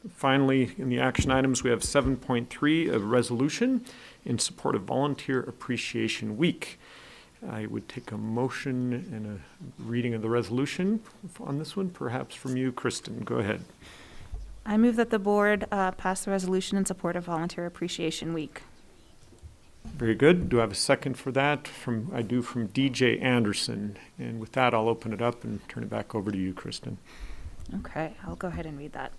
Finally, in the action items, we have 7.3, a resolution in support of Volunteer Appreciation Week. I would take a motion and a reading of the resolution on this one, perhaps from you, Kristen. Go ahead. I move that the board pass the resolution in support of Volunteer Appreciation Week. Very good. Do I have a second for that? I do from DJ Anderson. And with that, I'll open it up and turn it back over to you, Kristen. Okay, I'll go ahead and read that.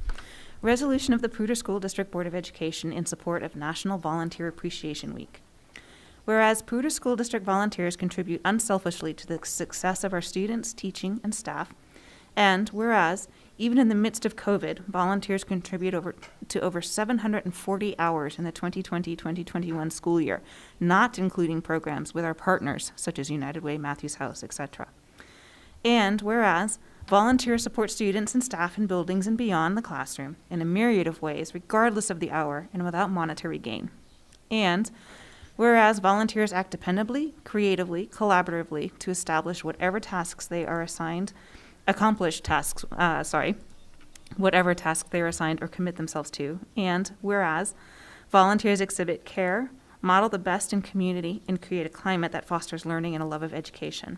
Resolution of the Poudre School District Board of Education in support of National Volunteer Appreciation Week. Whereas Poudre School District volunteers contribute unselfishly to the success of our students, teaching, and staff, and whereas, even in the midst of COVID, volunteers contribute to over 740 hours in the 2020-2021 school year, not including programs with our partners, such as United Way, Matthews House, etc. And whereas, volunteers support students and staff in buildings and beyond the classroom in a myriad of ways, regardless of the hour and without monetary gain. And whereas volunteers act dependably, creatively, collaboratively to establish whatever tasks they are assigned, whatever task they are assigned or commit themselves to. And whereas volunteers exhibit care, model the best in community, and create a climate that fosters learning and a love of education.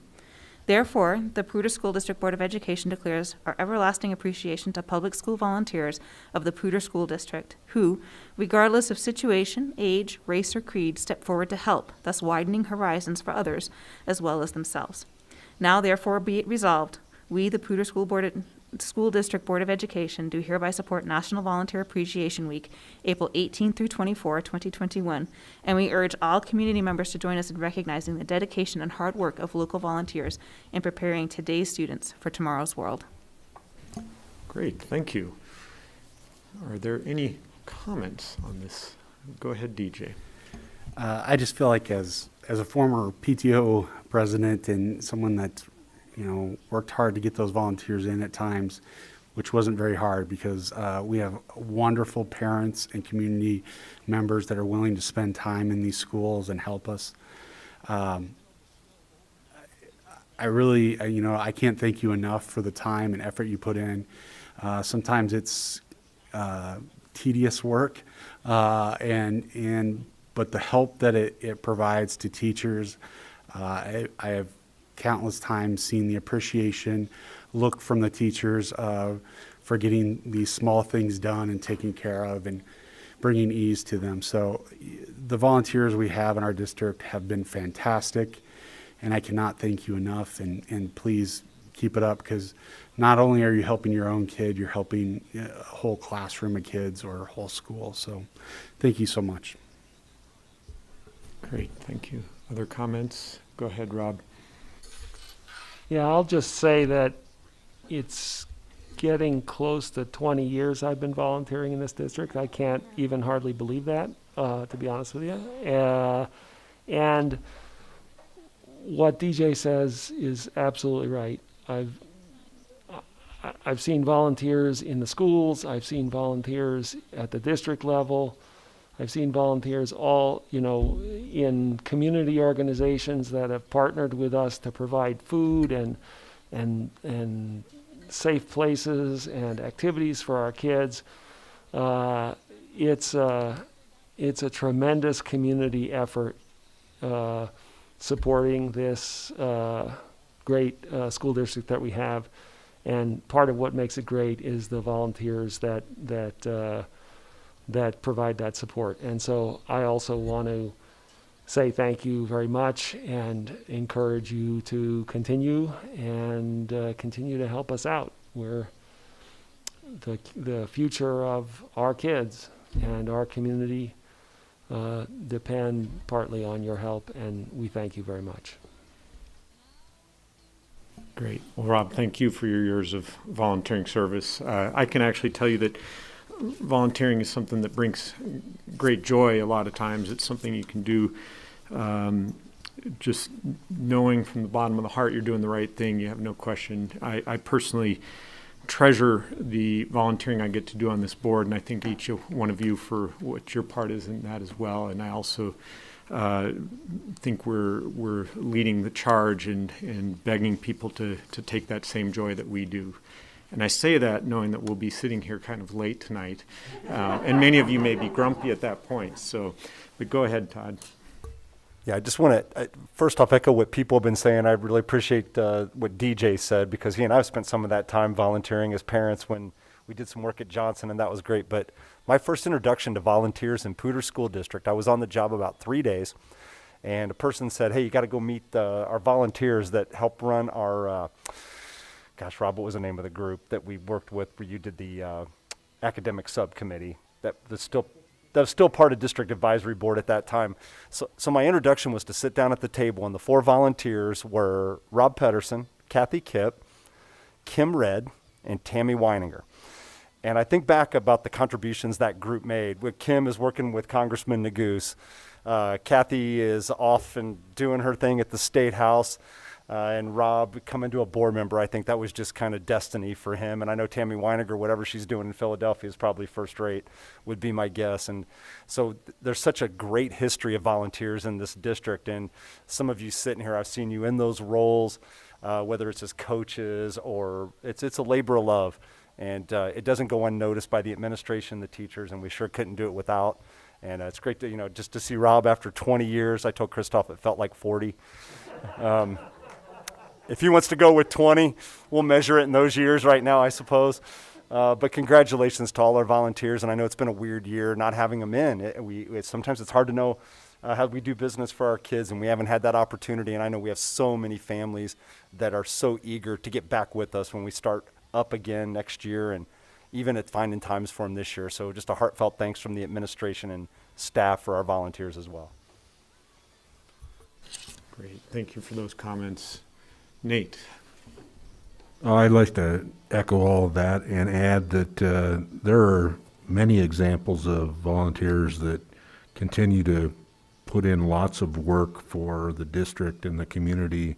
Therefore, the Poudre School District Board of Education declares our everlasting appreciation to public school volunteers of the Poudre School District who, regardless of situation, age, race, or creed, step forward to help, thus widening horizons for others as well as themselves. Now, therefore, be it resolved, we, the Poudre School District Board of Education, do hereby support National Volunteer Appreciation Week, April 18 through 24, 2021, and we urge all community members to join us in recognizing the dedication and hard work of local volunteers in preparing today's students for tomorrow's world. Great, thank you. Are there any comments on this? Go ahead, DJ. I just feel like as a former PTO president and someone that worked hard to get those volunteers in at times, which wasn't very hard because we have wonderful parents and community members that are willing to spend time in these schools and help us. I really, I can't thank you enough for the time and effort you put in. Sometimes it's tedious work, but the help that it provides to teachers, I have countless times seen the appreciation look from the teachers for getting these small things done and taken care of and bringing ease to them. So the volunteers we have in our district have been fantastic, and I cannot thank you enough, and please keep it up, because not only are you helping your own kid, you're helping a whole classroom of kids or a whole school. So thank you so much. Great, thank you. Other comments? Go ahead, Rob. Yeah, I'll just say that it's getting close to 20 years I've been volunteering in this district. I can't even hardly believe that, to be honest with you. And what DJ says is absolutely right. I've seen volunteers in the schools. I've seen volunteers at the district level. I've seen volunteers all, in community organizations that have partnered with us to provide food and safe places and activities for our kids. It's a tremendous community effort supporting this great school district that we have, and part of what makes it great is the volunteers that provide that support. And so I also want to say thank you very much and encourage you to continue to help us out. We're the future of our kids and our community depend partly on your help, and we thank you very much. Great. Well, Rob, thank you for your years of volunteering service. I can actually tell you that volunteering is something that brings great joy a lot of times. It's something you can do just knowing from the bottom of the heart you're doing the right thing. You have no question. I personally treasure the volunteering I get to do on this board, and I thank each one of you for what your part is in that as well. And I also think we're leading the charge and begging people to take that same joy that we do. And I say that knowing that we'll be sitting here kind of late tonight, and many of you may be grumpy at that point. So, but go ahead, Todd. Yeah, I just want to, first off, echo what people have been saying. I really appreciate what DJ said, because he and I have spent some of that time volunteering as parents when we did some work at Johnson, and that was great. But my first introduction to volunteers in Poudre School District, I was on the job about 3 days, and a person said, hey, you got to go meet our volunteers that help run our, gosh, Rob, what was the name of the group that we worked with where you did the academic subcommittee that's still part of District Advisory Board at that time. So my introduction was to sit down at the table, and the 4 volunteers were Rob Pedersen, Kathy Kipp, Kim Red, and Tammy Weininger. And I think back about the contributions that group made. Kim is working with Congressman Neguse. Kathy is off and doing her thing at the State House. And Rob coming to a board member, I think that was just kind of destiny for him. And I know Tammy Weininger, whatever she's doing in Philadelphia is probably first rate, would be my guess. And so there's such a great history of volunteers in this district. And some of you sitting here, I've seen you in those roles, whether it's as coaches or it's a labor of love. And it doesn't go unnoticed by the administration, the teachers, and we sure couldn't do it without. And it's great to, just to see Rob after 20 years. I told Christoph it felt like 40. If he wants to go with 20, we'll measure it in those years right now, I suppose. But congratulations to all our volunteers. And I know it's been a weird year not having them in. Sometimes it's hard to know how we do business for our kids, and we haven't had that opportunity. And I know we have so many families that are so eager to get back with us when we start up again next year, and even at finding times for them this year. So just a heartfelt thanks from the administration and staff for our volunteers as well. Great. Thank you for those comments. Nate. I'd like to echo all of that and add that there are many examples of volunteers that continue to put in lots of work for the district and the community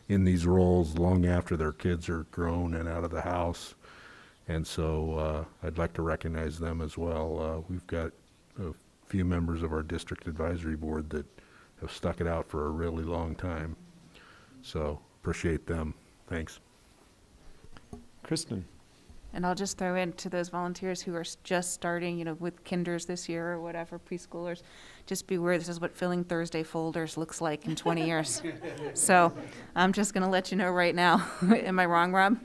in these roles long after their kids are grown and out of the house. And so I'd like to recognize them as well. We've got a few members of our district advisory board that have stuck it out for a really long time. So appreciate them. Thanks. Kristen. And I'll just throw in to those volunteers who are just starting, with kinders this year or whatever, preschoolers, just beware, this is what filling Thursday folders looks like in 20 years. So I'm just going to let you know right now. Am I wrong, Rob?